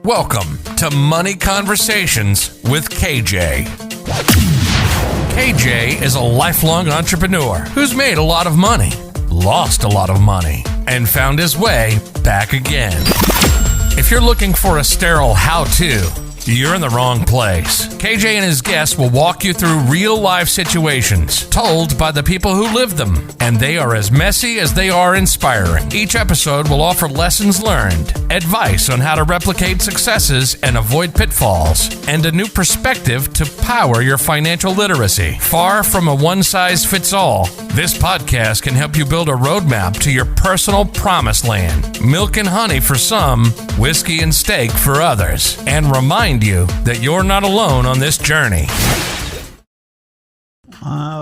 Welcome to Money Conversations with KJ. KJ is a lifelong entrepreneur who's made a lot of money, lost a lot of money, and found his way back again. If you're looking for a sterile how-to, you're in the wrong place. KJ and his guests will walk you through real-life situations told by the people who live them, and they are as messy as they are inspiring. Each episode will offer lessons learned, advice on how to replicate successes and avoid pitfalls, and a new perspective to power your financial literacy. Far from a one-size-fits-all, this podcast can help you build a roadmap to your personal promised land. Milk and honey for some, whiskey and steak for others, and remind you that you're not alone on this journey.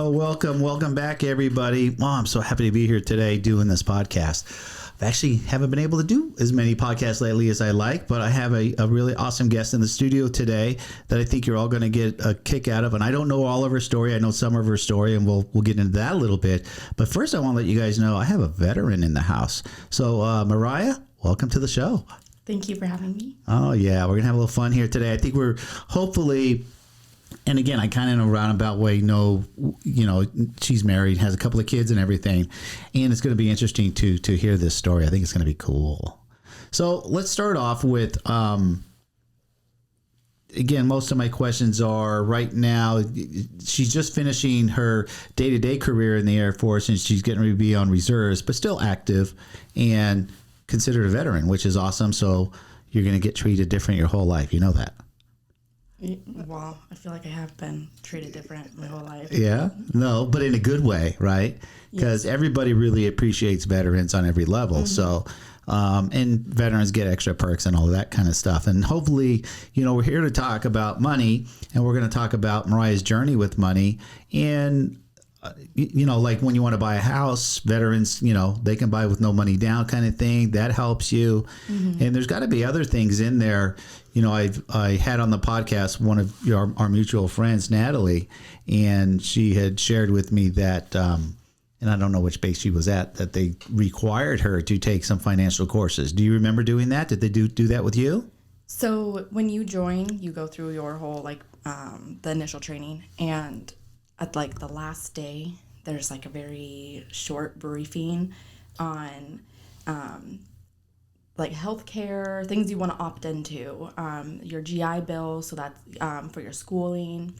Welcome back, everybody. Oh, I'm so happy to be here today doing this podcast. I actually haven't been able to do as many podcasts lately as I like, but I have a really awesome guest in the studio today that I think you're all going to get a kick out of. And I don't know all of her story. I know some of her story, and we'll get into that a little bit. But first, I want to let you guys know I have a veteran in the house. So, Mariah, welcome to the show. Thank you for having me. Oh, yeah. We're going to have a little fun here today. I think we're hopefully, and again, I kind of in a roundabout way know, she's married, has a couple of kids and everything. And it's going to be interesting to hear this story. I think it's going to be cool. So let's start off with, again, most of my questions are right now, she's just finishing her day-to-day career in the Air Force, and she's getting ready to be on reserves, but still active and considered a veteran, which is awesome. So you're going to get treated different your whole life. You know that? Well, I feel like I have been treated different my whole life. Yeah? No, but in a good way, right? Because everybody really appreciates veterans on every level. Mm-hmm. So, and veterans get extra perks and all of that kind of stuff. And hopefully, we're here to talk about money, and we're going to talk about Mariah's journey with money. And like when you want to buy a house, veterans, they can buy with no money down kind of thing. That helps you. Mm-hmm. And there's got to be other things in there. I had on the podcast one of our mutual friends, Natalie, and she had shared with me that, and I don't know which base she was at, that they required her to take some financial courses. Do you remember doing that? Did they do that with you? So when you join, you go through your whole, the initial training, and at the last day, there's a very short briefing on healthcare, things you want to opt into, your GI Bill, so that's for your schooling,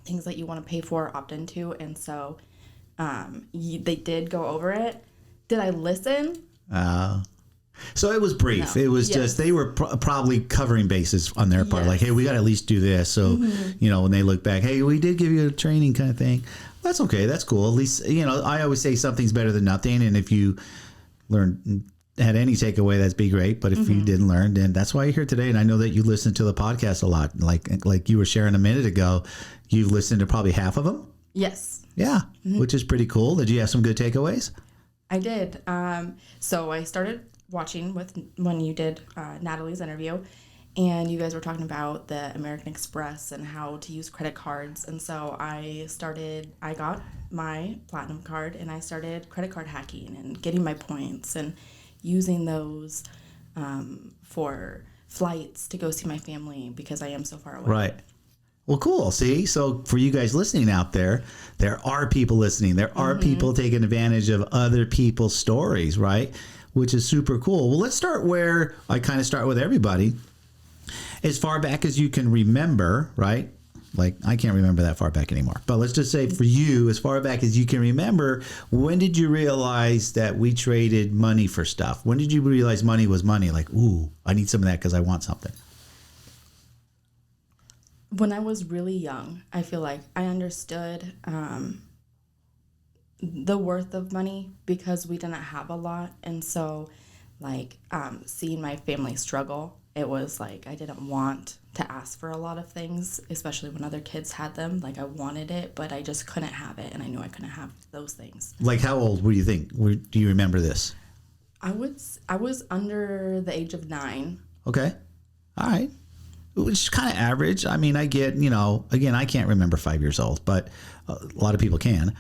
things that you want to pay for, opt into. And so they did go over it. Did I listen? So it was brief. No. It was just, they were probably covering bases on their part. Like, hey, we got to at least do this. So, when they look back, hey, we did give you a training kind of thing. That's okay. That's cool. At least, I always say something's better than nothing. And if you had any takeaway, that'd be great. But if you didn't learn, then that's why you're here today. And I know that you listen to the podcast a lot. Like you were sharing a minute ago, you've listened to probably half of them. Yes. Yeah. Mm-hmm. Which is pretty cool. Did you have some good takeaways? I did. So I started watching when you did Natalie's interview, and you guys were talking about the American Express and how to use credit cards. And so I got my platinum card, and I started credit card hacking and getting my points and using those for flights to go see my family because I am so far away. Right. Well, cool. See, so for you guys listening out there are people listening. There are people taking advantage of other people's stories, right? Which is super cool. Well, let's start where I kind of start with everybody. As far back as you can remember, right? Like, I can't remember that far back anymore. But let's just say for you, as far back as you can remember, when did you realize that we traded money for stuff? When did you realize money was money? Like, ooh, I need some of that because I want something. When I was really young, I feel like I understood the worth of money because we didn't have a lot. And so, seeing my family struggle, it was I didn't want to ask for a lot of things, especially when other kids had them. I wanted it, but I just couldn't have it, and I knew I couldn't have those things. How old were you think? Do you remember this? I was under the age of 9. Okay. All right. Which is kind of average. I mean, I get, again, I can't remember 5 years old, but a lot of people can.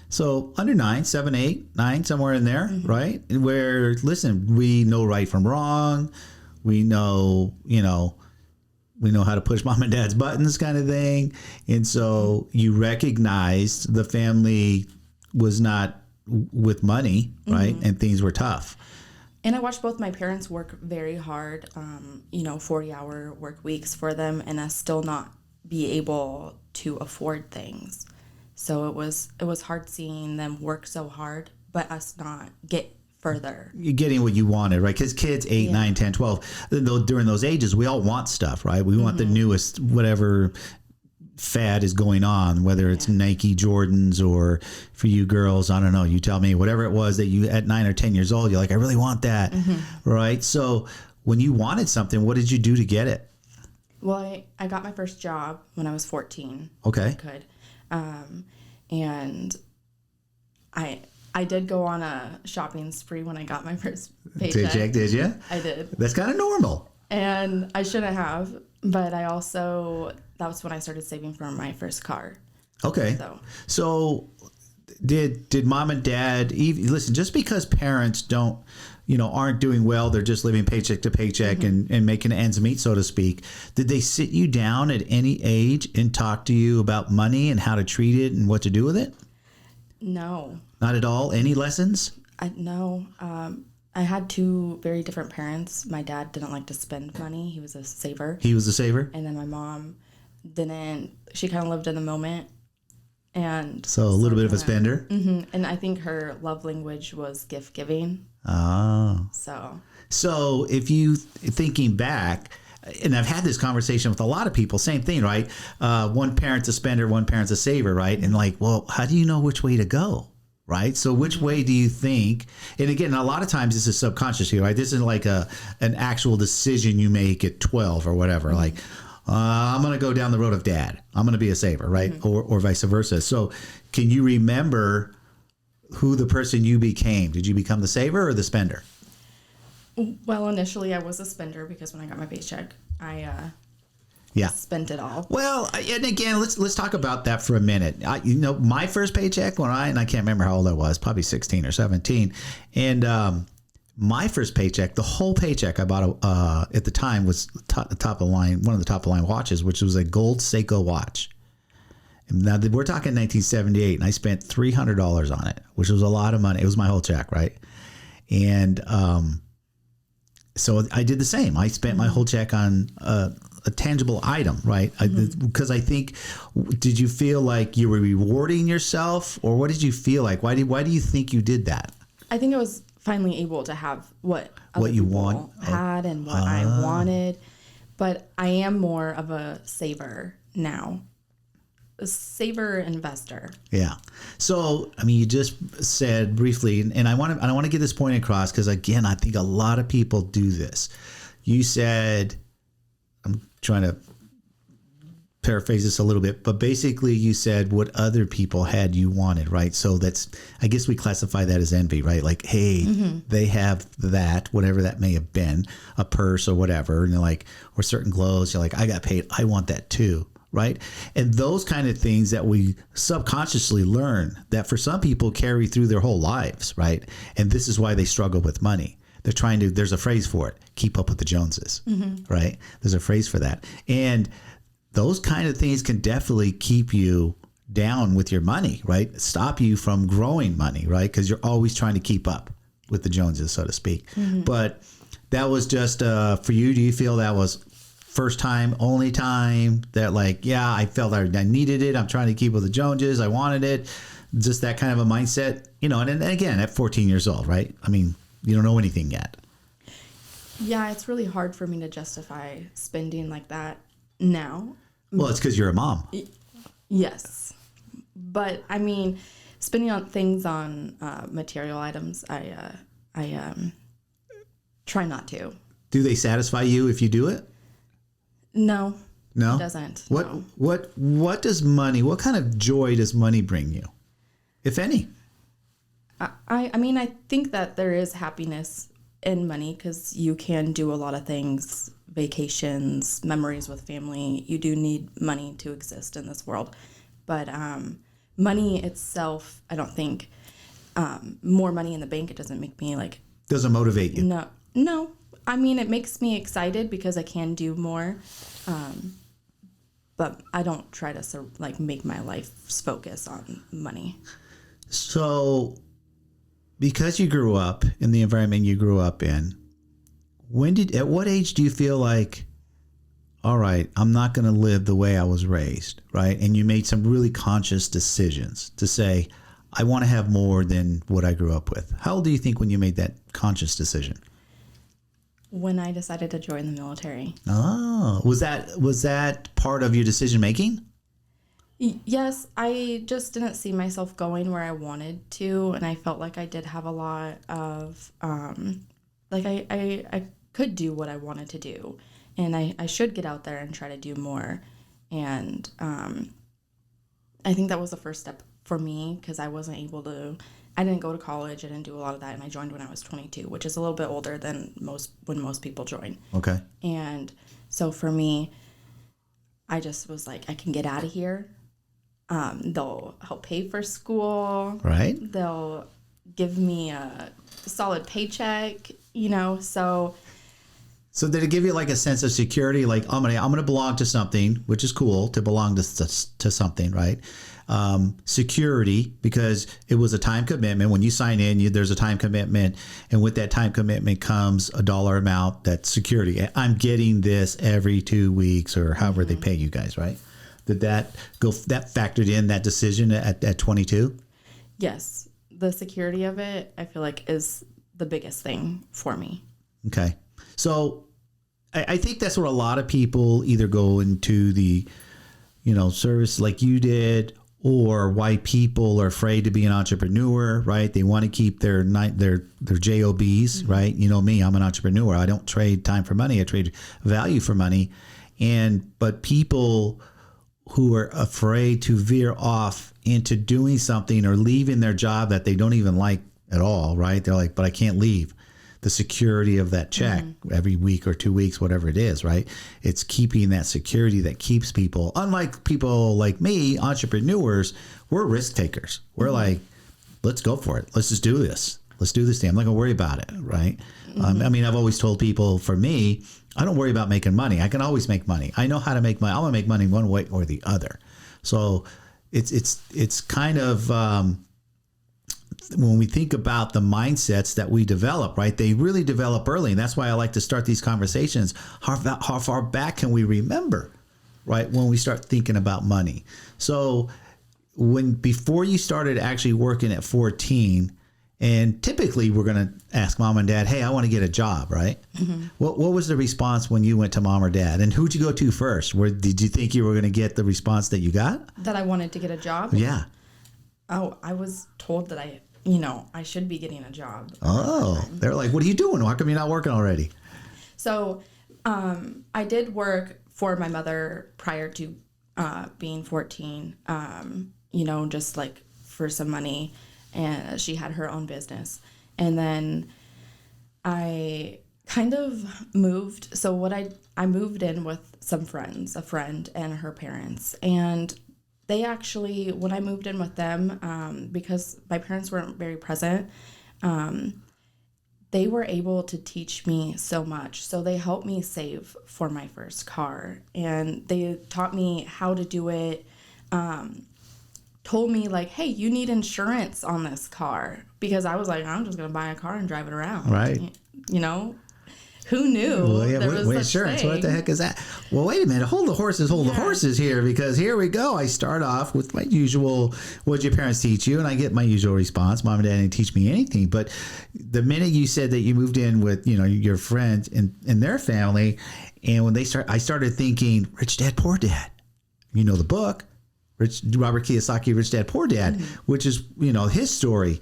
So under 9, 7, 8, 9, somewhere in there, right? Where, listen, we know right from wrong. We know, we know how to push mom and dad's buttons kind of thing. And so you recognized the family was not with money, right? And things were tough. And I watched both my parents work very hard, 40-hour work weeks for them, and us still not be able to afford things. So it was hard seeing them work so hard, but us not get further. You're getting what you wanted, right? Because kids 8, 9, 10, 12, during those ages, we all want stuff, right? We want the newest, whatever fad is going on, whether it's Nike Jordans or for you girls, I don't know, you tell me, whatever it was that you at 9 or 10 years old, you're like, I really want that, right? So when you wanted something, what did you do to get it? Well, I got my first job when I was 14. Okay. I could. And I did go on a shopping spree when I got my first paycheck. Did you? I did. That's kind of normal. And I shouldn't have, but that was when I started saving for my first car. Okay. So did mom and dad, listen, just because parents aren't doing well, they're just living paycheck to paycheck and making ends meet, so to speak. Did they sit you down at any age and talk to you about money and how to treat it and what to do with it? No. Not at all? Any lessons? No. I had two very different parents. My dad didn't like to spend money. He was a saver. He was a saver? And then my mom didn't. She kind of lived in the moment. And so a little bit of a spender? And I think her love language was gift giving. Oh. So if you thinking back, and I've had this conversation with a lot of people, same thing, right? One parent's a spender, one parent's a saver, right? And like, well, how do you know which way to go? Right. So which way do you think? And again, a lot of times this is subconscious here, right? This isn't like an actual decision you make at 12 or whatever. Like, I'm going to go down the road of dad. I'm going to be a saver, right? Or vice versa. So can you remember who the person you became? Did you become the saver or the spender? Well, initially I was a spender because when I got my paycheck, I spent it all. Well, and again, let's talk about that for a minute. My first paycheck and I can't remember how old I was, probably 16 or 17. And my first paycheck, the whole paycheck I bought at the time was one of the top of the line watches, which was a gold Seiko watch. And now we're talking 1978, and I spent $300 on it, which was a lot of money. It was my whole check, right? And so I did the same. I spent my whole check on a tangible item, right? Because I think, did you feel like you were rewarding yourself, or what did you feel like? Why do you think you did that? I think I was finally able to have what you had and what I wanted, but I am more of a saver now. A saver investor. Yeah. So, I mean, you just said briefly, and I want to get this point across because, again, I think a lot of people do this. You said, I'm trying to paraphrase this a little bit, but basically you said what other people had you wanted, right? So that's, I guess we classify that as envy, right? Like, hey, they have that, whatever that may have been, a purse or whatever, and you're like, or certain clothes, you're like, I got paid, I want that too. Right. And those kind of things that we subconsciously learn that for some people carry through their whole lives. Right. And this is why they struggle with money. They're trying to, there's a phrase for it, keep up with the Joneses. Right. There's a phrase for that. And those kind of things can definitely keep you down with your money. Right. Stop you from growing money. Right. Because you're always trying to keep up with the Joneses, so to speak. But that was just for you. Do you feel that was first time, only time that like, yeah, I felt I needed it. I'm trying to keep with the Joneses. I wanted it. Just that kind of a mindset, and again, at 14 years old, right? I mean, you don't know anything yet. Yeah, it's really hard for me to justify spending like that now. Well, it's because you're a mom. Yes. But I mean, spending on things on material items, I try not to. Do they satisfy you if you do it? No, it doesn't. What does money, what kind of joy does money bring you, if any? I mean, I think that there is happiness in money because you can do a lot of things, vacations, memories with family. You do need money to exist in this world. But money itself, I don't think, more money in the bank, it doesn't make me like... Doesn't motivate you? No. I mean, it makes me excited because I can do more. But I don't try to make my life's focus on money. So, because you grew up in the environment you grew up in, at what age do you feel like, all right, I'm not going to live the way I was raised, right? And you made some really conscious decisions to say, I want to have more than what I grew up with. How old do you think when you made that conscious decision? When I decided to join the military. Oh, was that part of your decision making? Yes, I just didn't see myself going where I wanted to, and I felt like I did have a lot of I could do what I wanted to do, and I should get out there and try to do more. And I think that was the first step for me because I didn't go to college, I didn't do a lot of that, and I joined when I was 22, which is a little bit older than when most people join. Okay. And so for me, I just was like, I can get out of here. They'll help pay for school. Right. They'll give me a solid paycheck, so. So did it give you like a sense of security? Like, I'm gonna belong to something, which is cool to belong to something, right? Security, because it was a time commitment. When you sign in, there's a time commitment, and with that time commitment comes a dollar amount. That's security. I'm getting this every 2 weeks or however they pay you guys, right? Did that factored in that decision at 22? Yes, the security of it, I feel like, is the biggest thing for me. Okay, so I think that's where a lot of people either go into the, service like you did, or why people are afraid to be an entrepreneur, right? They want to keep their jobs, right? You know me, I'm an entrepreneur. I don't trade time for money. I trade value for money. But people who are afraid to veer off into doing something or leaving their job that they don't even like at all, right? They're like, but I can't leave the security of that check every week or 2 weeks, whatever it is, right? It's keeping that security that keeps people. Unlike people like me, entrepreneurs, we're risk takers. We're like, let's go for it. Let's just do this. Let's do this thing. I'm not going to worry about it, right? I've always told people, for me, I don't worry about making money. I can always make money. I know how to make money. I'm going to make money one way or the other. So it's kind of... when we think about the mindsets that we develop, right, they really develop early. And that's why I like to start these conversations. How far back can we remember, right, when we start thinking about money? So before you started actually working at 14, and typically we're going to ask mom and dad, hey, I want to get a job, right? Mm-hmm. What was the response when you went to mom or dad? And who'd you go to first? Did you think you were going to get the response that you got? That I wanted to get a job? Yeah. Oh, I was told that I should be getting a job. Oh, they're like, what are you doing? How come you're not working already? So I did work for my mother prior to being 14, just like for some money. And she had her own business. And then I kind of moved. So I moved in with some friends, a friend and her parents. And they actually, when I moved in with them, because my parents weren't very present, they were able to teach me so much. So they helped me save for my first car, and they taught me how to do it, told me like, hey, you need insurance on this car, because I was like, I'm just going to buy a car and drive it around. Right. Who knew? Well, yeah, there was such insurance. thing. What the heck is that? Well, wait a minute. Hold the horses here, because here we go. I start off with my usual, what'd your parents teach you? And I get my usual response. Mom and dad didn't teach me anything. But the minute you said that you moved in with, your friends and their family, and when I started thinking, Rich Dad, Poor Dad. The book. Robert Kiyosaki, Rich Dad, Poor Dad, which is, his story.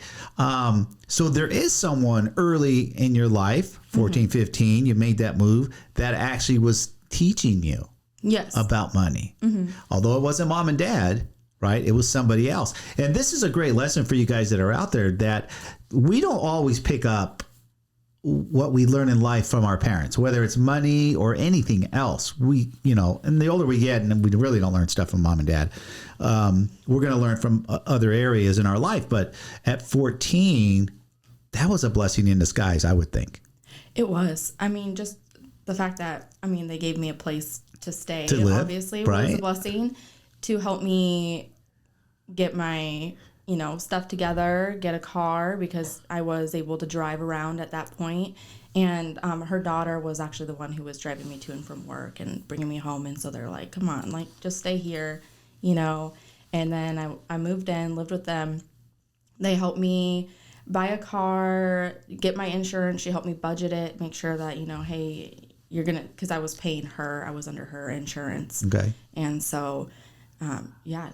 So there is someone early in your life, 14, 15, you made that move, that actually was teaching you about money. Although it wasn't mom and dad, right? It was somebody else. And this is a great lesson for you guys that are out there, that we don't always pick up what we learn in life from our parents, whether it's money or anything else. We, and the older we get, and we really don't learn stuff from mom and dad, we're going to learn from other areas in our life. But at 14, that was a blessing in disguise, I would think. It was. I mean, just the fact that, I mean, they gave me a place to stay, To live, obviously, right? was a blessing to help me get my, stuff together, get a car, because I was able to drive around at that point. And her daughter was actually the one who was driving me to and from work and bringing me home. And so they're like, come on, like, just stay here, And then I moved in, lived with them. They helped me buy a car, get my insurance. She helped me budget it, make sure that, hey, you're going to, because I was paying her. I was under her insurance. Okay. And so,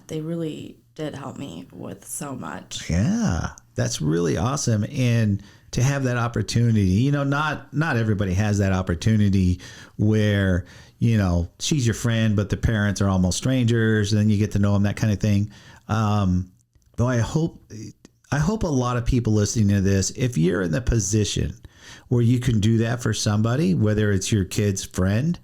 they really did help me with so much. Yeah, that's really awesome. And to have that opportunity, not everybody has that opportunity where, she's your friend, but the parents are almost strangers, and then you get to know them, that kind of thing. Though I hope a lot of people listening to this, if you're in the position where you can do that for somebody, whether it's your kid's friend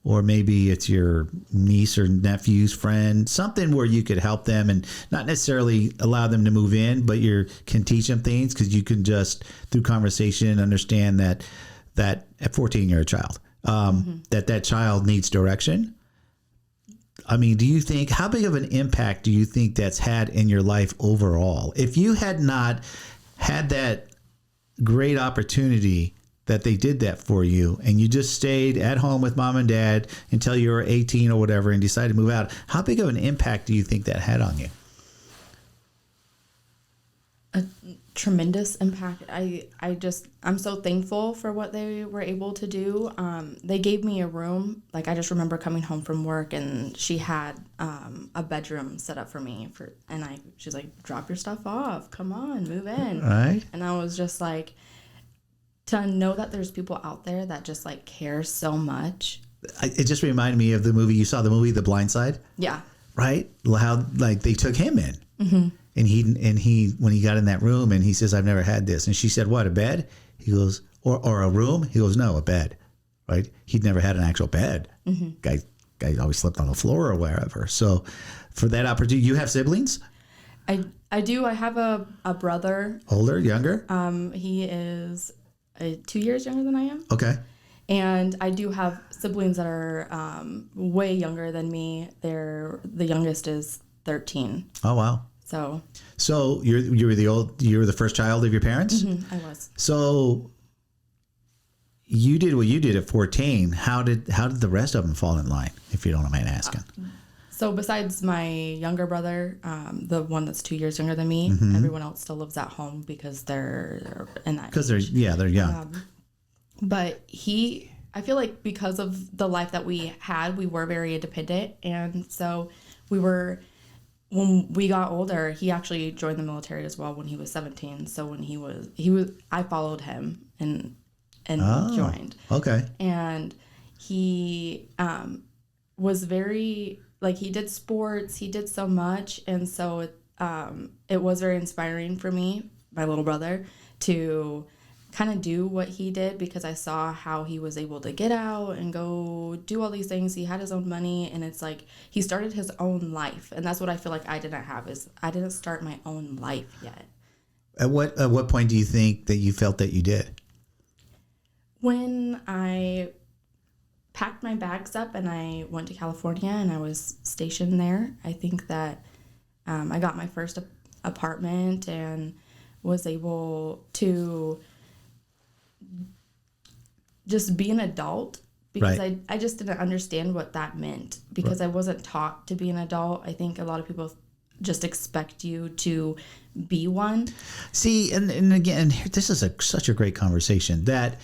or maybe it's your niece or nephew's friend, something where you could help them and not necessarily allow them to move in, but you can teach them things, because you can just, through conversation, understand that at 14 you're a child, that child needs direction. I mean, how big of an impact do you think that's had in your life overall? If you had not had that great opportunity that they did that for you, and you just stayed at home with mom and dad until you were 18 or whatever and decided to move out, how big of an impact do you think that had on you? A tremendous impact. I'm so thankful for what they were able to do. They gave me a room. Like, I just remember coming home from work, and she had a bedroom set up for me she's like, drop your stuff off, come on, move in. Right. And I was just like, to know that there's people out there that just like care so much. It just reminded me of the movie. You saw the movie The Blind Side? Yeah. Right? How like they took him in. Mm-hmm. And he when he got in that room, and he says, I've never had this. And she said, what, a bed? He goes, or a room? He goes, no, a bed. Right? He'd never had an actual bed. Mm-hmm. Guy always slept on the floor or wherever. So for that opportunity, you have siblings? I do. I have a brother. Older, younger? He is 2 years younger than I am. Okay. And I do have siblings that are way younger than me. The youngest is 13. Oh, wow. So you were the first child of your parents? Mm-hmm, I was. So you did what you did at 14. How did the rest of them fall in line, if you don't mind asking? So besides my younger brother, the one that's 2 years younger than me, mm-hmm. everyone else still lives at home because they're in that. Because they're young. But I feel like because of the life that we had, we were very independent, and so when we got older, he actually joined the military as well when he was 17. So when I followed him and joined. Okay. And he was very, like, he did sports, he did so much, and so it was very inspiring for me, my little brother, to kind of do what he did, because I saw how he was able to get out and go do all these things. He had his own money, and it's like he started his own life, and that's what I feel like I didn't have, is I didn't start my own life yet. At what point do you think that you felt that you did? When I packed my bags up and I went to California and I was stationed there, I think that I got my first apartment and was able to just be an adult, because right. I just didn't understand what that meant, because right. I wasn't taught to be an adult. I think a lot of people just expect you to be one. See, and again, this is such a great conversation, that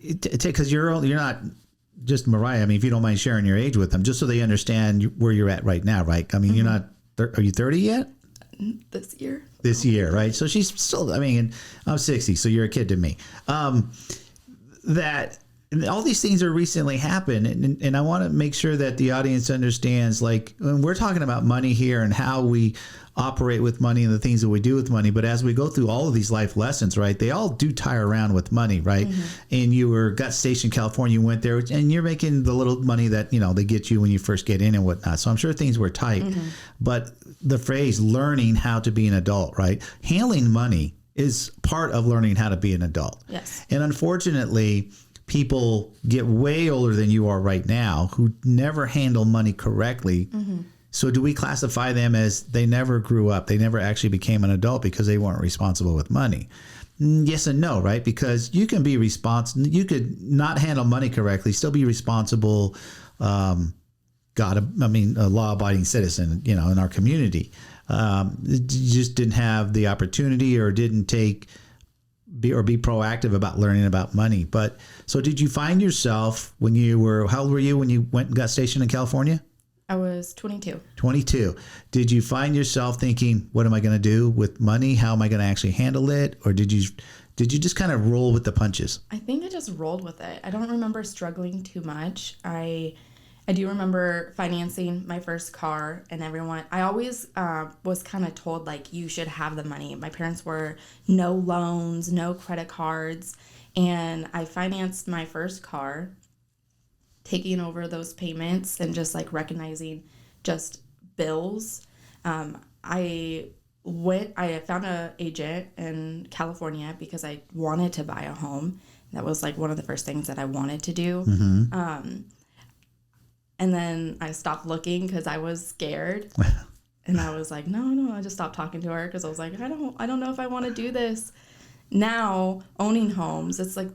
because you're not just Mariah. I mean, if you don't mind sharing your age with them, just so they understand where you're at right now, right? I mean, mm-hmm. You're not. Are you 30 yet? This year, right? So she's still. I mean, I'm 60, so you're a kid to me. That all these things are recently happened, and I want to make sure that the audience understands, like, when we're talking about money here and how we operate with money and the things that we do with money, but as we go through all of these life lessons, right, they all do tie around with money, right? Mm-hmm. And you got stationed in California, you went there, and you're making the little money that, they get you when you first get in and whatnot. So I'm sure things were tight, mm-hmm. but the phrase learning how to be an adult, right? Handling money is part of learning how to be an adult. Yes. And unfortunately, people get way older than you are right now who never handle money correctly. So do we classify them as they never grew up? They never actually became an adult because they weren't responsible with money? Yes and no, right? Because you can be responsible. You could not handle money correctly, still be responsible, a law-abiding citizen, in our community. You just didn't have the opportunity or didn't be proactive about learning about money. But so did you find yourself how old were you when you went and got stationed in California? I was 22. 22. Did you find yourself thinking, what am I going to do with money? How am I going to actually handle it? Or did you just kind of roll with the punches? I think I just rolled with it. I don't remember struggling too much. I do remember financing my first car, and I always was kind of told, like, you should have the money. My parents were no loans, no credit cards, and I financed my first car, taking over those payments and just like recognizing just bills. I found an agent in California because I wanted to buy a home. That was like one of the first things that I wanted to do. And then I stopped looking because I was scared. And I was like, no, I just stopped talking to her because I was like, I don't know if I want to do this. Now, owning homes, it's like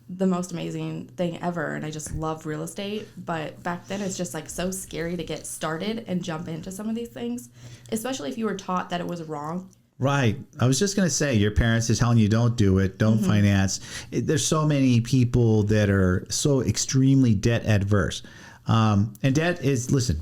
the most amazing thing ever, and I just love real estate. But back then it's just like so scary to get started and jump into some of these things, especially if you were taught that it was wrong. Right. I was just going to say, your parents are telling you don't do it, don't finance. There's so many people that are so extremely debt adverse. And debt is, listen,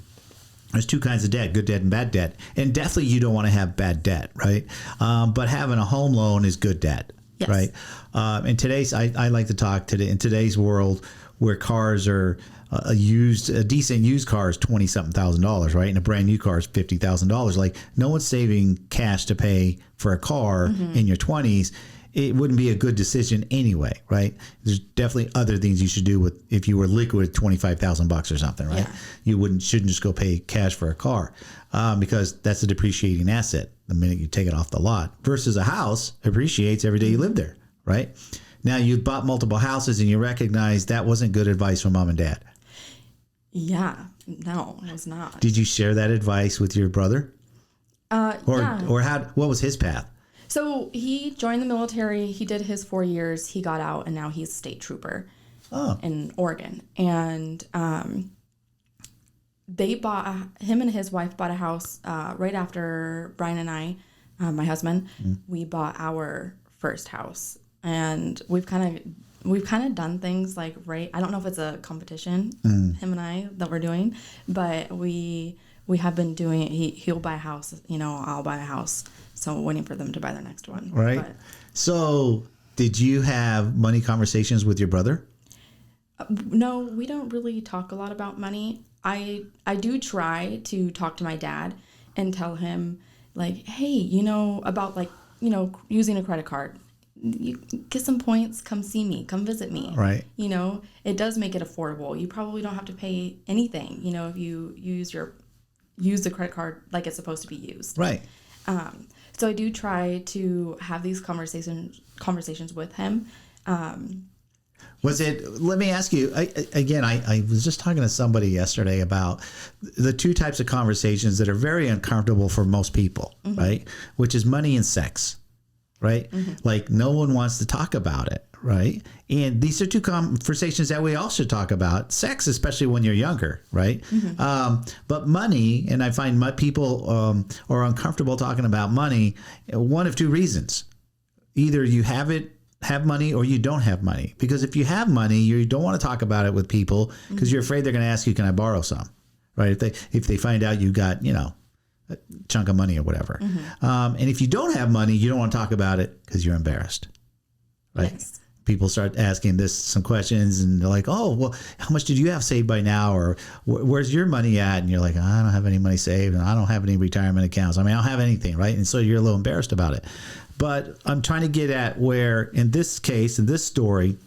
there's two kinds of debt, good debt and bad debt. And definitely you don't want to have bad debt, right? But having a home loan is good debt. Yes. Right. I like to talk in today's world where cars are a decent used car is $20,000, right? And a brand new car is $50,000. Like, no one's saving cash to pay for a car in your 20s. It wouldn't be a good decision anyway, right? There's definitely other things you should do if you were liquid $25,000 or something, right? Yeah. You shouldn't just go pay cash for a car because that's a depreciating asset the minute you take it off the lot. Versus a house appreciates every day you live there, right? Now you've bought multiple houses and you recognize that wasn't good advice from mom and dad. Yeah, no, it was not. Did you share that advice with your brother? Yeah. Or what was his path? So he joined the military. He did his 4 years. He got out, and now he's a state trooper in Oregon. And him and his wife bought a house right after Brian and I, my husband, we bought our first house. And we've kind of done things like, right, I don't know if it's a competition, him and I, that we're doing, but we have been doing it. He'll buy a house, I'll buy a house. So waiting for them to buy their next one. Right. So did you have money conversations with your brother? No, we don't really talk a lot about money. I do try to talk to my dad and tell him, like, hey, about using a credit card. You get some points, come see me, come visit me. Right. It does make it affordable. You probably don't have to pay anything, if you use the credit card like it's supposed to be used. Right. So I do try to have these conversations with him. Let me ask you, I was just talking to somebody yesterday about the two types of conversations that are very uncomfortable for most people, right? Which is money and sex, right? Like, no one wants to talk about it, right? And these are two conversations that we all should talk about. Sex, especially when you're younger, right? But money, and I find people are uncomfortable talking about money, one of two reasons. Either you have money or you don't have money. Because if you have money, you don't want to talk about it with people because you're afraid they're going to ask you, can I borrow some? Right? If they find out you got, a chunk of money or whatever. And if you don't have money, you don't want to talk about it because you're embarrassed. Right? Yes. People start asking some questions and they're like, oh, well, how much did you have saved by now? Or where's your money at? And you're like, I don't have any money saved and I don't have any retirement accounts. I don't have anything, right? And so you're a little embarrassed about it. But I'm trying to get at where, in this case, in this story,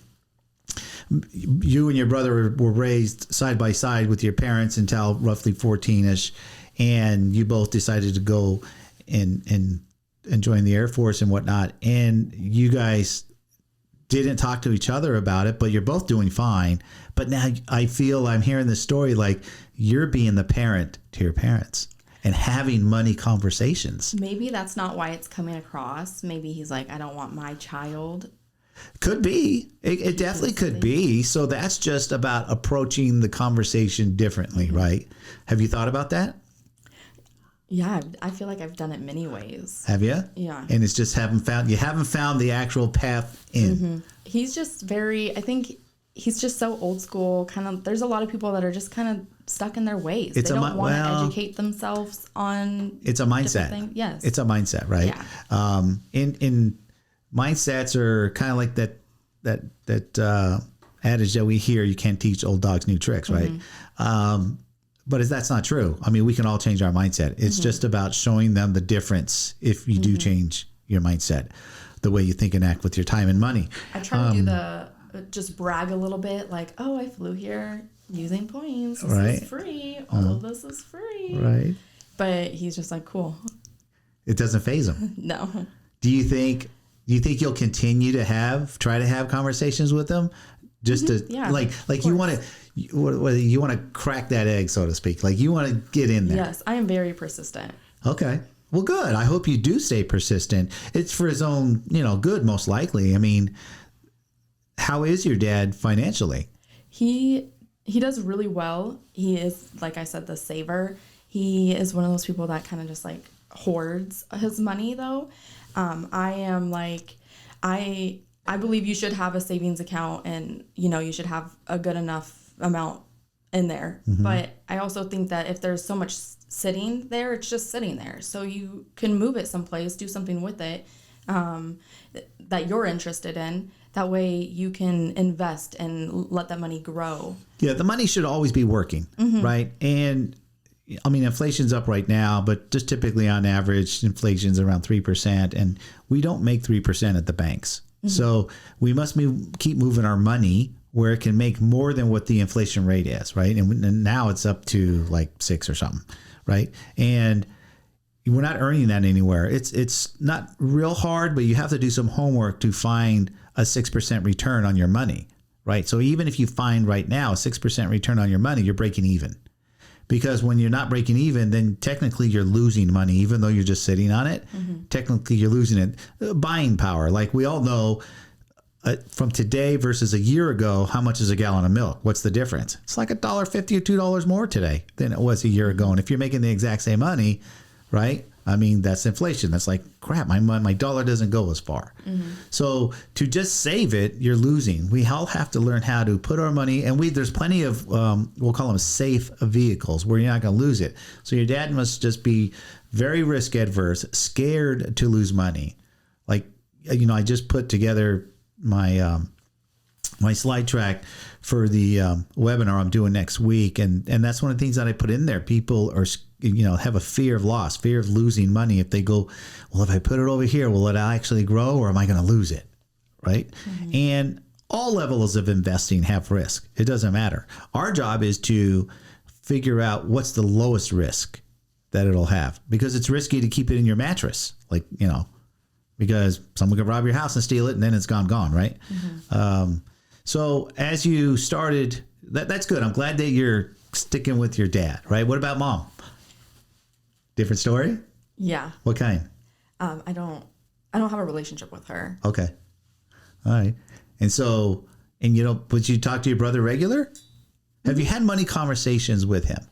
you and your brother were raised side by side with your parents until roughly 14-ish, and you both decided to go and joined the Air Force and whatnot, and you guys didn't talk to each other about it, but you're both doing fine. But now I feel I'm hearing this story like you're being the parent to your parents and having money conversations. Maybe that's not why it's coming across. Maybe he's like, I don't want my child. Could be. It definitely could be. So that's just about approaching the conversation differently, right? Have you thought about that? Yeah, I feel like I've done it many ways. Have you? Yeah. And it's just haven't found the actual path in. Mm-hmm. He's just I think he's just so old school. Kind of, there's a lot of people that are just kind of stuck in their ways. They don't want to educate themselves on. It's a mindset. Yes. It's a mindset, right? Yeah. In mindsets are kind of like that adage that we hear: you can't teach old dogs new tricks, right? But that's not true. I mean, we can all change our mindset. It's just about showing them the difference if you do change your mindset, the way you think and act with your time and money. I try to do just brag a little bit, like, oh, I flew here using points. This is free. All of this is free. Right. But he's just like, cool. It doesn't faze him. No. Do you think you'll continue to try to have conversations with them? Just to like you want to crack that egg, so to speak. Like you want to get in there. Yes, I am very persistent. Okay. Well, good. I hope you do stay persistent. It's for his own, good, most likely. I mean, how is your dad financially? He does really well. He is, like I said, the saver. He is one of those people that kind of just like hoards his money, though. I am like, I believe you should have a savings account and, you should have a good enough amount in there. But I also think that if there's so much sitting there, it's just sitting there. So you can move it someplace, do something with it that you're interested in. That way you can invest and let that money grow. Yeah, the money should always be working, right? And I mean, inflation's up right now, but just typically on average, inflation's around 3%, and we don't make 3% at the banks. So we must keep moving our money where it can make more than what the inflation rate is, right? And now it's up to like 6 or something, right? And we're not earning that anywhere. It's not real hard, but you have to do some homework to find a 6% return on your money, right? So even if you find right now a 6% return on your money, you're breaking even. Because when you're not breaking even, then technically you're losing money, even though you're just sitting on it. Technically, you're losing it. Buying power. Like we all know from today versus a year ago, how much is a gallon of milk? What's the difference? It's like $1.50 or $2 more today than it was a year ago. And if you're making the exact same money, right? I mean, that's inflation. That's like, crap, my dollar doesn't go as far. So to just save it, you're losing. We all have to learn how to put our money, and there's plenty of, we'll call them safe vehicles where you're not going to lose it. So your dad must just be very risk adverse, scared to lose money. Like, I just put together my my slide track for the webinar I'm doing next week, and that's one of the things that I put in there. People are have a fear of loss, fear of losing money. If they go, well, if I put it over here, will it actually grow, or am I going to lose it, right? And all levels of investing have risk. It doesn't matter. Our job is to figure out what's the lowest risk that it'll have, because it's risky to keep it in your mattress, like because someone could rob your house and steal it, and then it's gone, right? So as you started, that's good. I'm glad that you're sticking with your dad, right? What about mom? Different story? Yeah. What kind? I don't have a relationship with her. Okay. All right. And so, would you talk to your brother regular? Have you had money conversations with him?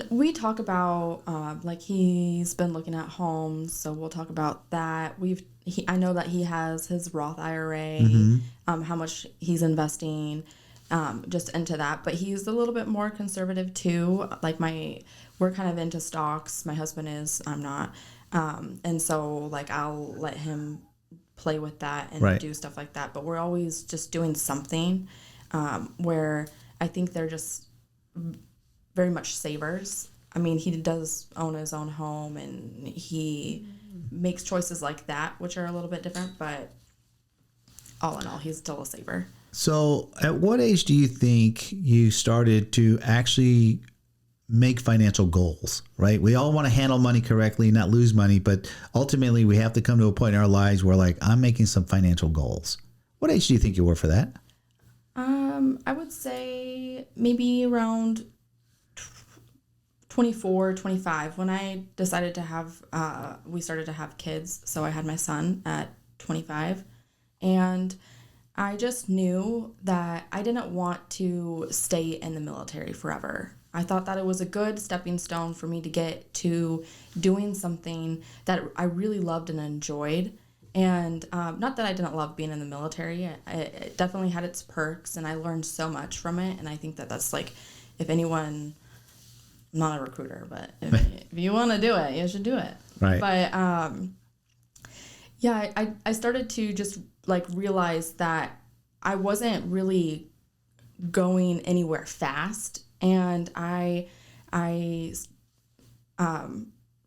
We talk about like he's been looking at homes, so we'll talk about that. I know that he has his Roth IRA, how much he's investing just into that, but he's a little bit more conservative too. Like we're kind of into stocks. My husband is, I'm not, and so like I'll let him play with that and do stuff like that. But we're always just doing something where I think they're just very much savers. I mean, he does own his own home, and he makes choices like that, which are a little bit different, but all in all, he's still a saver. So at what age do you think you started to actually make financial goals, right? We all want to handle money correctly, not lose money, but ultimately we have to come to a point in our lives where like, I'm making some financial goals. What age do you think you were for that? I would say maybe around 24, 25 when I decided to have, we started to have kids. So I had my son at 25, and I just knew that I didn't want to stay in the military forever. I thought that it was a good stepping stone for me to get to doing something that I really loved and enjoyed. And not that I didn't love being in the military. It definitely had its perks, and I learned so much from it. And I think that that's like, if anyone, I'm not a recruiter, but if you want to do it, you should do it. Right. But yeah, I started to just like realize that I wasn't really going anywhere fast, and I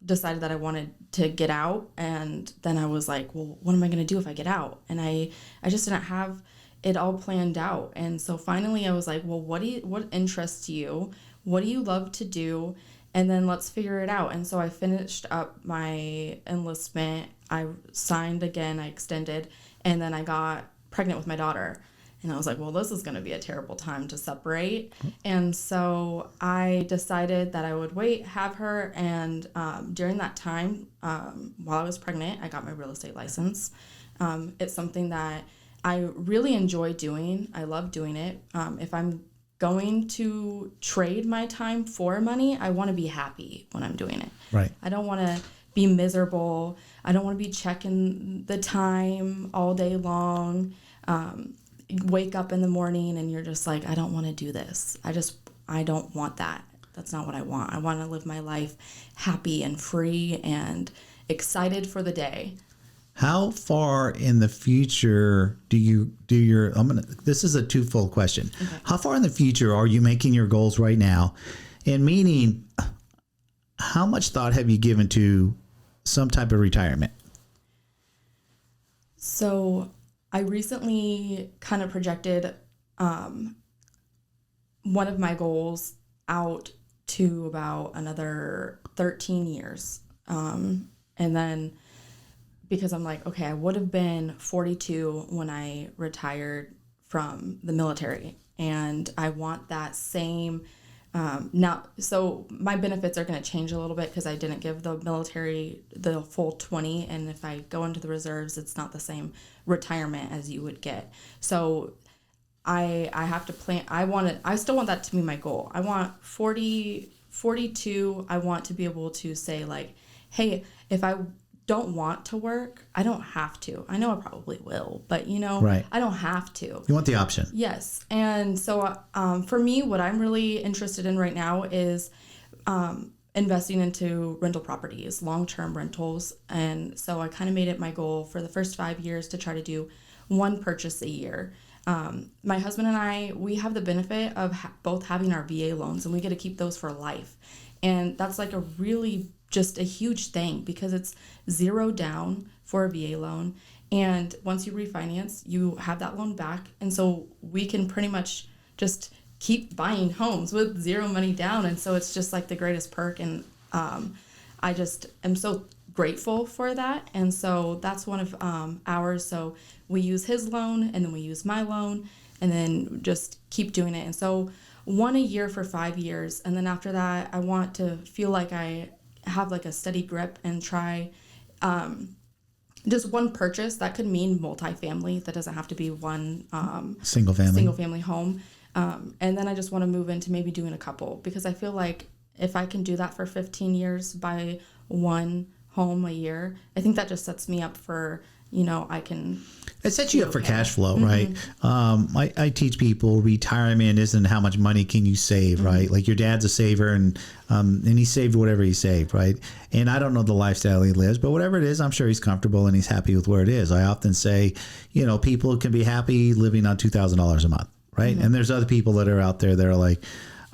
decided that I wanted to get out. And then I was like, well, what am I going to do if I get out? And I just didn't have it all planned out. And so finally I was like, well, what interests you? What do you love to do? And then let's figure it out. And so I finished up my enlistment. I signed again, I extended, and then I got pregnant with my daughter. And I was like, well, this is going to be a terrible time to separate. And so I decided that I would wait, have her. And during that time, while I was pregnant, I got my real estate license. It's something that I really enjoy doing. I love doing it. If I'm going to trade my time for money, I want to be happy when I'm doing it. Right. I don't want to be miserable. I don't want to be checking the time all day long. Wake up in the morning and you're just like, I don't want to do this. I don't want that. That's not what I want. I want to live my life happy and free and excited for the day. How far in the future do you do your, this is a twofold question. Okay. How far in the future are you making your goals right now? And meaning, how much thought have you given to some type of retirement? So I recently kind of projected one of my goals out to about another 13 years. And then because I'm like, okay, I would have been 42 when I retired from the military. And I want that same now. So my benefits are going to change a little bit because I didn't give the military the full 20. And if I go into the reserves, it's not the same retirement as you would get. So I have to plan. I still want that to be my goal. I want 42. I want to be able to say like, hey, if I don't want to work, I don't have to. I know I probably will, but right. I don't have to. You want the option. Yes. And so for me, what I'm really interested in right now is investing into rental properties, long-term rentals. And so I kind of made it my goal for the first 5 years to try to do one purchase a year. My husband and I, we have the benefit of both having our VA loans, and we get to keep those for life. And that's like a really just a huge thing because it's zero down for a VA loan. And once you refinance, you have that loan back. And so we can pretty much just keep buying homes with zero money down. And so it's just like the greatest perk. And I just am so grateful for that. And so that's one of ours. So we use his loan and then we use my loan and then just keep doing it. And so one a year for 5 years. And then after that, I want to feel like I have like a steady grip and try just one purchase. That could mean multifamily. That doesn't have to be one single family home. And then I just want to move into maybe doing a couple because I feel like if I can do that for 15 years, buy one home a year, I think that just sets me up for, I can. It sets you up for cash flow, right? I teach people retirement isn't how much money can you save, right? Like your dad's a saver and he saved whatever he saved, right? And I don't know the lifestyle he lives, but whatever it is, I'm sure he's comfortable and he's happy with where it is. I often say, people can be happy living on $2,000 a month, right? And there's other people that are out there that are like,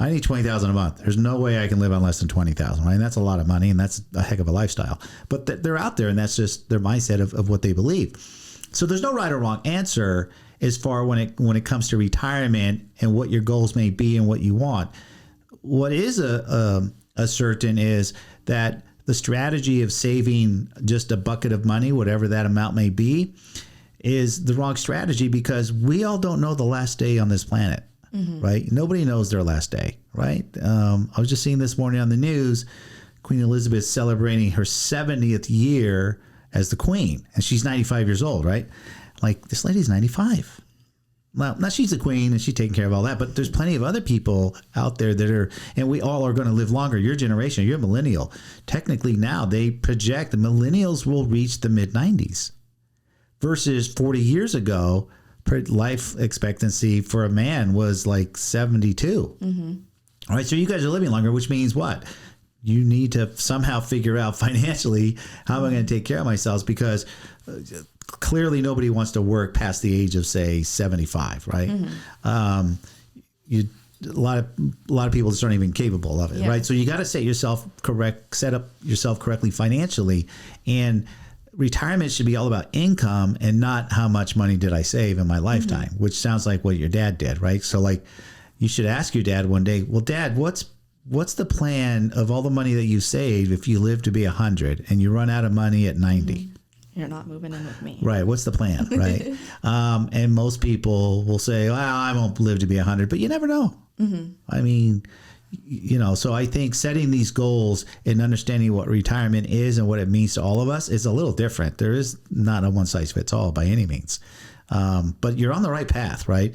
I need $20,000 a month. There's no way I can live on less than $20,000, right? And that's a lot of money and that's a heck of a lifestyle. But they're out there and that's just their mindset of what they believe. So there's no right or wrong answer as far when it comes to retirement and what your goals may be and what you want. what is a certain is that the strategy of saving just a bucket of money, whatever that amount may be, is the wrong strategy, because we all don't know the last day on this planet, right? Nobody knows their last day, right? I was just seeing this morning on the news, Queen Elizabeth celebrating her 70th year as the queen, and she's 95 years old, right? Like, this lady's 95. Well, now she's the queen and she's taking care of all that, but there's plenty of other people out there that are, and we all are going to live longer. Your generation, you're a millennial. Technically now they project the millennials will reach the mid 90s versus 40 years ago, life expectancy for a man was like 72. All right. So you guys are living longer, which means what? You need to somehow figure out financially how am I going to take care of myself, because clearly nobody wants to work past the age of, say, 75, right? A lot of people just aren't even capable of it, right? So you got to set up yourself correctly financially, and retirement should be all about income and not how much money did I save in my lifetime, which sounds like what your dad did, right? So like, you should ask your dad one day, well, Dad, what's the plan of all the money that you saved if you live to be 100 and you run out of money at 90? You're not moving in with me. Right. What's the plan? Right. And most people will say, well, I won't live to be 100, but you never know. I mean, so I think setting these goals and understanding what retirement is and what it means to all of us is a little different. There is not a one size fits all by any means. But you're on the right path, right?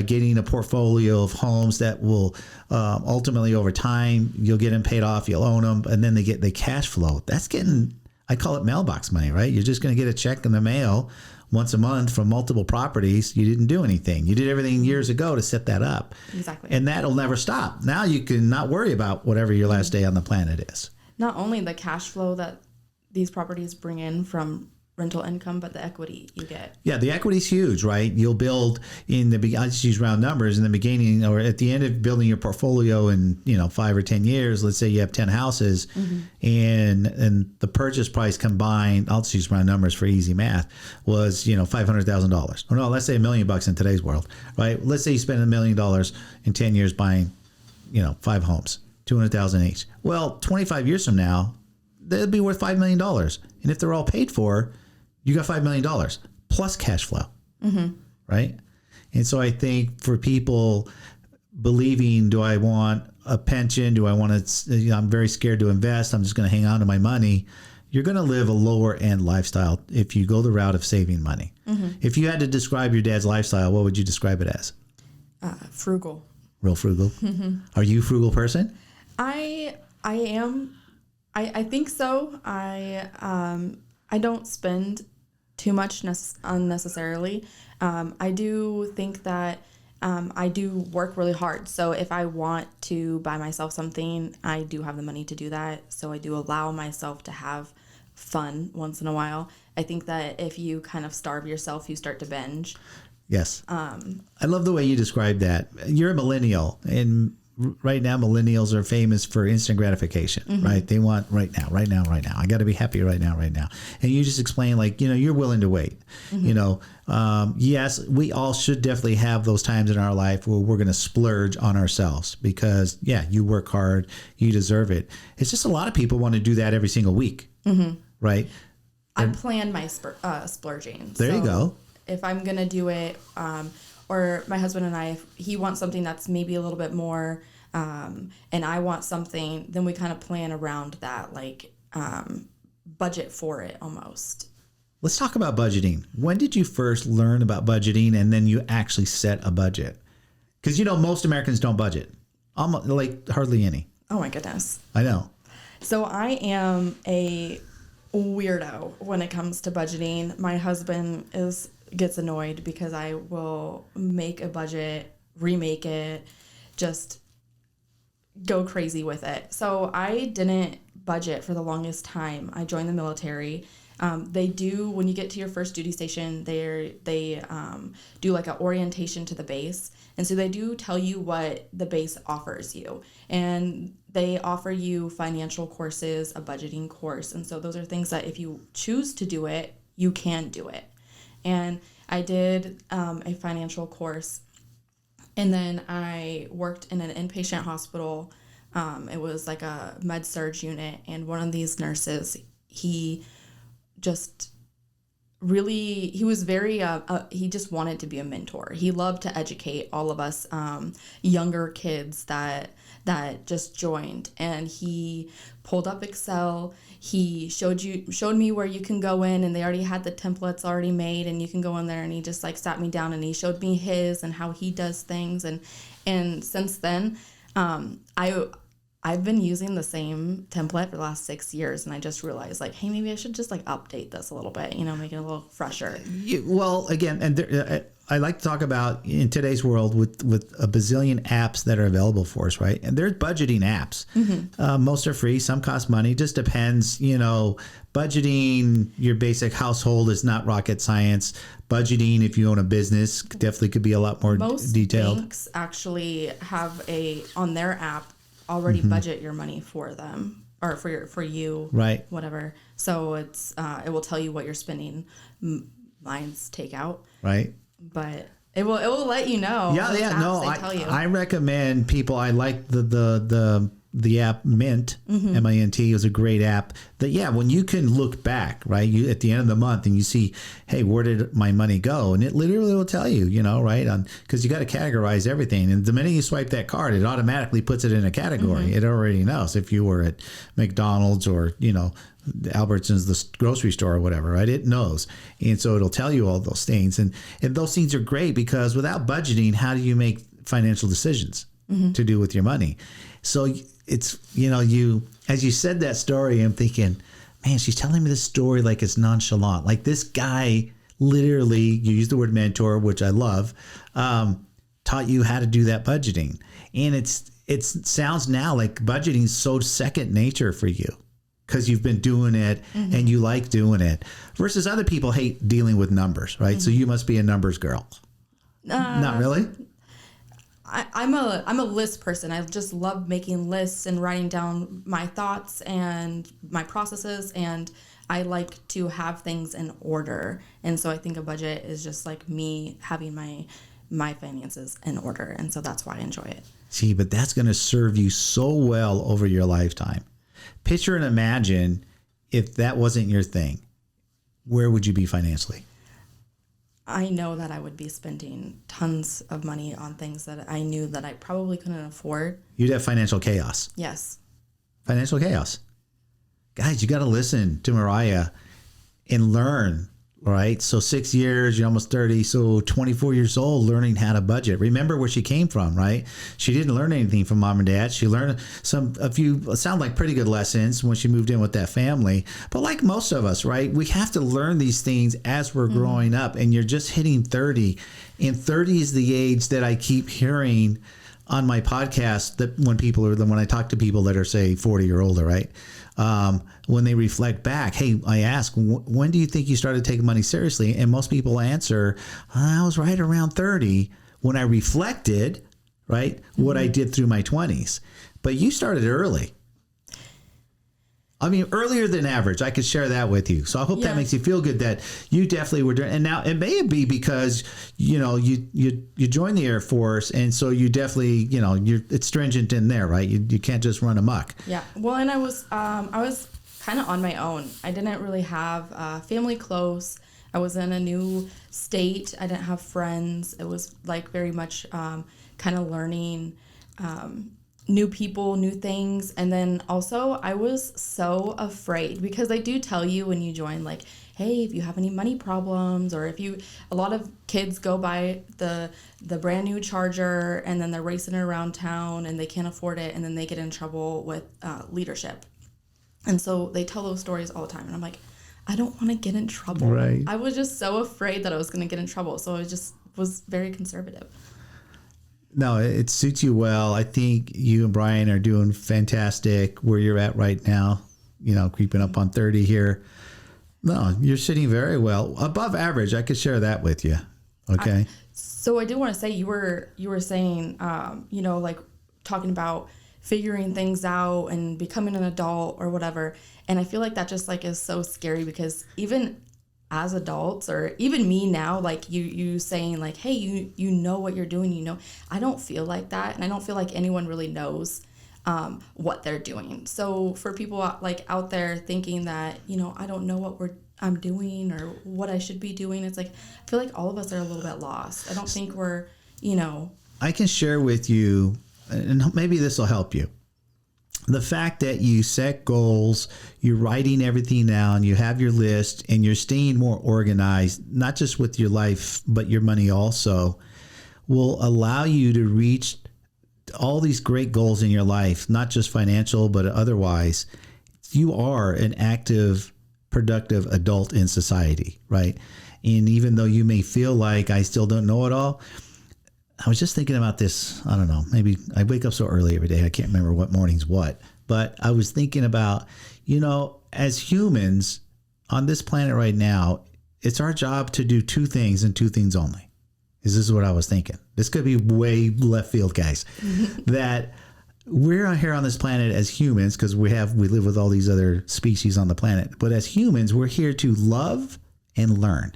Getting a portfolio of homes that will ultimately, over time, you'll get them paid off, you'll own them, and then they get the cash flow. That's getting, I call it mailbox money, right? You're just going to get a check in the mail once a month from multiple properties. You didn't do anything. You did everything years ago to set that up. Exactly. And that'll never stop. Now you can not worry about whatever your last day on the planet is. Not only the cash flow that these properties bring in from rental income, but the equity you get. Yeah, the equity is huge, right? You'll build I just use round numbers in the beginning or at the end of building your portfolio in 5 or 10 years. Let's say you have 10 houses, and the purchase price combined, I'll just use round numbers for easy math, was $500,000. Or no, let's say $1 million in today's world, right? Let's say you spend $1 million in 10 years buying 5 homes, $200,000 each. Well, 25 years from now, they'll be worth $5 million, and if they're all paid for, you got $5 million plus cash flow, right? And so I think for people believing, do I want a pension? Do I want to, I'm very scared to invest. I'm just going to hang on to my money. You're going to live a lower end lifestyle if you go the route of saving money. If you had to describe your dad's lifestyle, what would you describe it as? Frugal. Real frugal? Are you a frugal person? I am. I think so. I don't spend too much unnecessarily. I do think that I do work really hard. So if I want to buy myself something, I do have the money to do that. So I do allow myself to have fun once in a while. I think that if you kind of starve yourself, you start to binge. Yes. I love the way you describe that. You're a millennial, and right now millennials are famous for instant gratification, right? They want right now. I got to be happy right now. And you just explain, you're willing to wait. Yes, we all should definitely have those times in our life where we're going to splurge on ourselves because, you work hard, you deserve it. It's just a lot of people want to do that every single week, right? I plan my splurging. There you go. If I'm going to do it, or my husband and I, if he wants something that's maybe a little bit more, and I want something, then we kind of plan around that, budget for it almost. Let's talk about budgeting. When did you first learn about budgeting and then you actually set a budget? Because, most Americans don't budget. Almost, hardly any. Oh, my goodness. I know. So I am a weirdo when it comes to budgeting. My husband gets annoyed because I will make a budget, remake it, just go crazy with it. So I didn't budget for the longest time. I joined the military. They do, when you get to your first duty station, they do an orientation to the base. And so they do tell you what the base offers you. And they offer you financial courses, a budgeting course. And so those are things that if you choose to do it, you can do it. And I did a financial course, And then I worked in an inpatient hospital. It was like a med surg unit, and one of these nurses, he just really, he was very, he just wanted to be a mentor. He loved to educate all of us younger kids that just joined, and he pulled up Excel. He showed me where you can go in, and they already had the templates already made, and you can go in there, and he just like sat me down and he showed me his and how he does things. And since then, I've been using the same template for the last 6 years, and I just realized, like, hey, maybe I should just like update this a little bit, make it a little fresher. Well, again, and I like to talk about in today's world with a bazillion apps that are available for us, right? And there's budgeting apps. Mm-hmm. Most are free, some cost money. Just depends, budgeting your basic household is not rocket science. Budgeting, if you own a business, definitely could be a lot more detailed. Most banks actually have on their app already budget your money for them, or for you, right? Whatever. So it's it will tell you what you're spending. Mine's takeout, right? But it will let you know. Yeah. No, tell you. I recommend people. I like the app Mint, MINT is a great app. That when you can look back, right? You at the end of the month and you see, hey, where did my money go? And it literally will tell you, right? Because you got to categorize everything. And the minute you swipe that card, it automatically puts it in a category. Mm-hmm. It already knows if you were at McDonald's or Albertsons, the grocery store or whatever, right? It knows. And so it'll tell you all those things. And those things are great because without budgeting, how do you make financial decisions to do with your money? So it's, as you said that story, I'm thinking, man, she's telling me this story like it's nonchalant. Like this guy literally, you use the word mentor, which I love, taught you how to do that budgeting. And it sounds now like budgeting is so second nature for you because you've been doing it and you like doing it versus other people hate dealing with numbers, right? So you must be a numbers girl. Not really? I'm a list person. I just love making lists and writing down my thoughts and my processes, and I like to have things in order. And so I think a budget is just like me having my finances in order, and so that's why I enjoy it. See, but that's going to serve you so well over your lifetime. Picture and imagine if that wasn't your thing. Where would you be financially? I know that I would be spending tons of money on things that I knew that I probably couldn't afford. You'd have financial chaos. Yes. Financial chaos. Guys, you got to listen to Mariah and learn, right? So 6 years, you're almost 30. So 24 years old, learning how to budget. Remember where she came from, right? She didn't learn anything from mom and dad. She learned a few, sound like pretty good lessons when she moved in with that family. But like most of us, right? We have to learn these things as we're growing up, and you're just hitting 30. And 30 is the age that I keep hearing on my podcast that when I talk to people that are say 40 or older, right? When they reflect back, hey, I ask, when do you think you started taking money seriously? And most people answer, I was right around 30 when I reflected, right, what I did through my 20s. But you started early. I mean, earlier than average. I could share that with you. So I hope that makes you feel good that you definitely were doing. And now it may be because, you joined the Air Force. And so you definitely, it's stringent in there, right? You can't just run amok. Yeah. Well, and I was kind of on my own. I didn't really have family close. I was in a new state. I didn't have friends. It was like very much kind of learning new people, new things. And then also I was so afraid because they do tell you when you join, like, hey, if you have any money problems, or a lot of kids go buy the brand new Charger and then they're racing it around town and they can't afford it, and then they get in trouble with leadership. And so they tell those stories all the time. And I'm like, I don't want to get in trouble. Right. I was just so afraid that I was going to get in trouble. So I just was very conservative. No, it suits you well. I think you and Brian are doing fantastic where you're at right now, creeping up on 30 here. No, you're sitting very well. Above average, I could share that with you. Okay. So I do want to say you were saying, like talking about figuring things out and becoming an adult or whatever. And I feel like that just like is so scary because even as adults, or even me now, like you saying like, hey, you know what you're doing, I don't feel like that. And I don't feel like anyone really knows what they're doing. So for people like out there thinking that, I don't know what I'm doing or what I should be doing, it's like, I feel like all of us are a little bit lost. I don't think we're, I can share with you, and maybe this will help you. The fact that you set goals, you're writing everything down, you have your list, and you're staying more organized, not just with your life, but your money also, will allow you to reach all these great goals in your life, not just financial, but otherwise. You are an active, productive adult in society, right? And even though you may feel like I still don't know it all, I was just thinking about this. I don't know. Maybe I wake up so early every day. I can't remember what morning's what. But I was thinking about, as humans on this planet right now, it's our job to do two things and two things only. This is what I was thinking. This could be way left field, guys. That we're here on this planet as humans because we live with all these other species on the planet. But as humans, we're here to love and learn.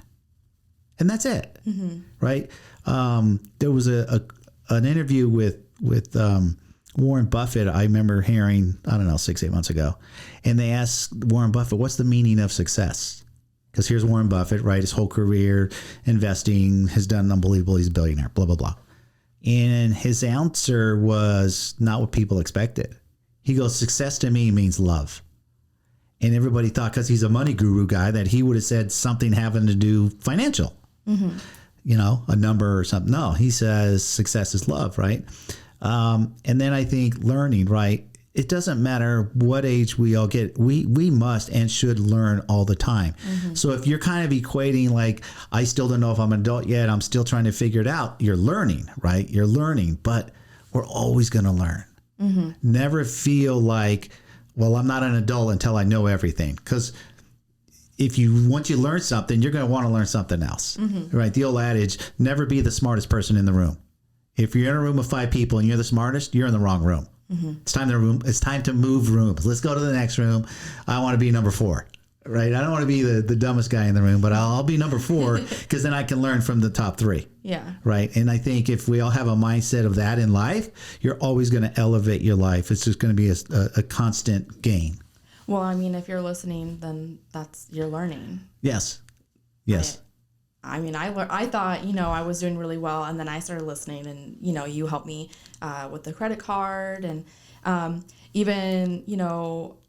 And that's it, right? There was an interview with Warren Buffett. I remember hearing, 6-8 months ago, and they asked Warren Buffett, "What's the meaning of success?" Because here's Warren Buffett, right? His whole career investing has done unbelievable. He's a billionaire, blah blah blah. And his answer was not what people expected. He goes, "Success to me means love." And everybody thought, because he's a money guru guy, that he would have said something having to do financial. A number or something. No, he says success is love, right? And then I think learning, right? It doesn't matter what age we all get. We must and should learn all the time. So if you're kind of equating like, I still don't know if I'm an adult yet, I'm still trying to figure it out. You're learning, right? You're learning, but we're always going to learn. Never feel like, well, I'm not an adult until I know everything. Because once you learn something, you're going to want to learn something else, right? The old adage, never be the smartest person in the room. If you're in a room of 5 people and you're the smartest, you're in the wrong room. It's time to move rooms. Let's go to the next room. I want to be number 4, right? I don't want to be the dumbest guy in the room, but I'll be number 4 because then I can learn from the top 3. Yeah. Right. And I think if we all have a mindset of that in life, you're always going to elevate your life. It's just going to be a constant gain. Well, I mean, if you're listening, then you're learning. Yes. I thought, I was doing really well, and then I started listening, and, you helped me with the credit card, and even,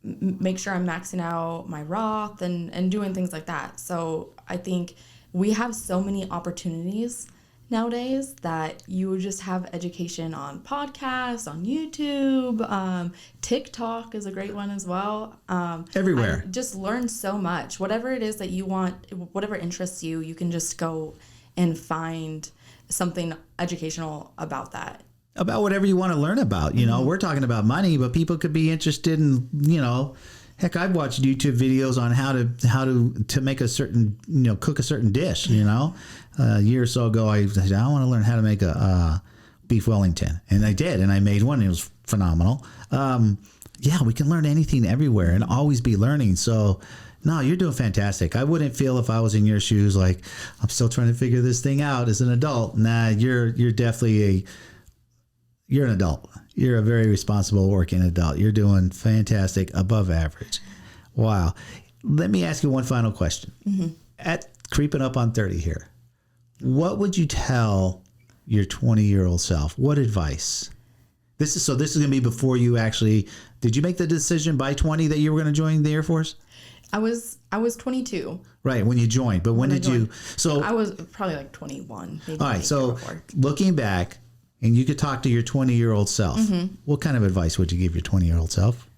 make sure I'm maxing out my Roth and doing things like that. So I think we have so many opportunities nowadays that you just have education on podcasts, on YouTube, TikTok is a great one as well. Everywhere. I just learn so much. Whatever it is that you want, whatever interests you, you can just go and find something educational about that. About whatever you want to learn about. We're talking about money, but people could be interested in, heck, I've watched YouTube videos on how to make a certain, cook a certain dish, A year or so ago, I said, I want to learn how to make a beef Wellington. And I did, and I made one. It was phenomenal. We can learn anything everywhere and always be learning. So, no, you're doing fantastic. I wouldn't feel if I was in your shoes like, I'm still trying to figure this thing out as an adult. Nah, you're definitely you're an adult. You're a very responsible working adult. You're doing fantastic, above average. Wow. Let me ask you one final question. At creeping up on 30 here, what would you tell your 20-year-old self? What advice? This is going to be before you actually, did you make the decision by 20 that you were going to join the Air Force? I was 22. Right, when you joined. But when did you? So I was probably like 21. Maybe all right, so looking back, and you could talk to your 20-year-old self, what kind of advice would you give your 20-year-old self?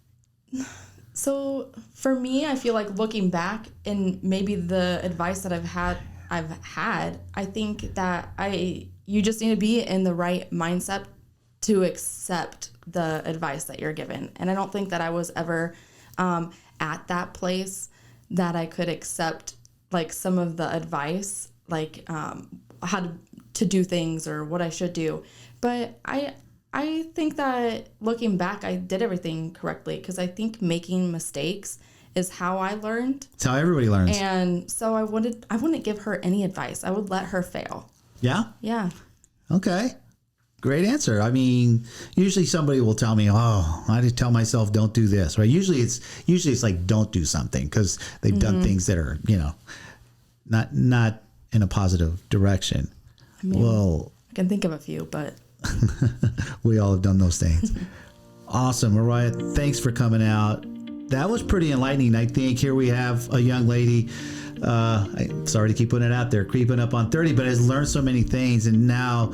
So for me, I feel like looking back and maybe the advice that I've had, I think that you just need to be in the right mindset to accept the advice that you're given. And I don't think that I was ever at that place that I could accept like some of the advice, like how to do things or what I should do. But I think that looking back, I did everything correctly, because I think making mistakes is how I learned. It's how everybody learns. And so I wouldn't give her any advice. I would let her fail. Yeah? Yeah. Okay. Great answer. I mean, usually somebody will tell me, "Oh, I just tell myself don't do this." Right? Usually it's like don't do something because they've done things that are, not in a positive direction. I mean, well, I can think of a few, but we all have done those things. Awesome, Mariah. Thanks for coming out. That was pretty enlightening. I think here we have a young lady. Sorry to keep putting it out there, creeping up on 30, but has learned so many things, and now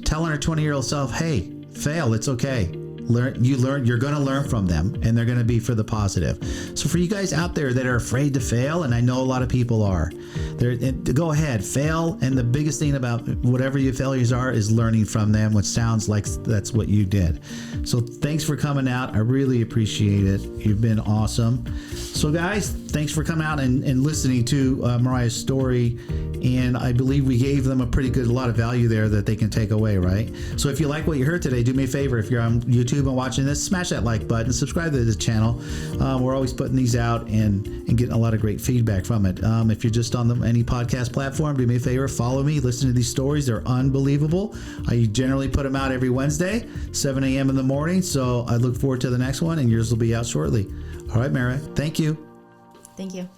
telling her 20-year-old self, "Hey, fail. It's okay. You're going to learn from them, and they're going to be for the positive." So for you guys out there that are afraid to fail, and I know a lot of people are, go ahead, fail. And the biggest thing about whatever your failures are is learning from them, which sounds like that's what you did. So thanks for coming out. I really appreciate it. You've been awesome. So guys, thanks for coming out and listening to Mariah's story. And I believe we gave them a lot of value there that they can take away, right? So if you like what you heard today, do me a favor. If you're on YouTube and watching this, smash that like button, subscribe to this channel. We're always putting these out and getting a lot of great feedback from it. If you're just on any podcast platform, do me a favor, follow me, listen to these stories. They're unbelievable. I generally put them out every Wednesday, 7 a.m. in the morning. So I look forward to the next one, and yours will be out shortly. All right, Mariah, thank you. Thank you.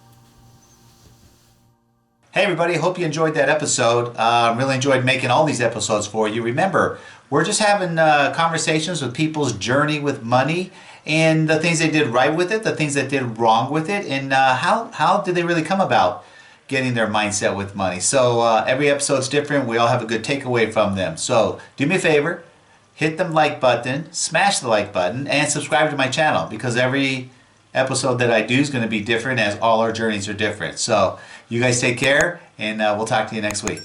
Hey everybody, hope you enjoyed that episode. Really enjoyed making all these episodes for you. Remember, we're just having conversations with people's journey with money and the things they did right with it, the things that did wrong with it, and how did they really come about getting their mindset with money. So every episode's different. We all have a good takeaway from them. So do me a favor, hit the like button, smash the like button, and subscribe to my channel, because every episode that I do is going to be different, as all our journeys are different. So you guys take care, and we'll talk to you next week.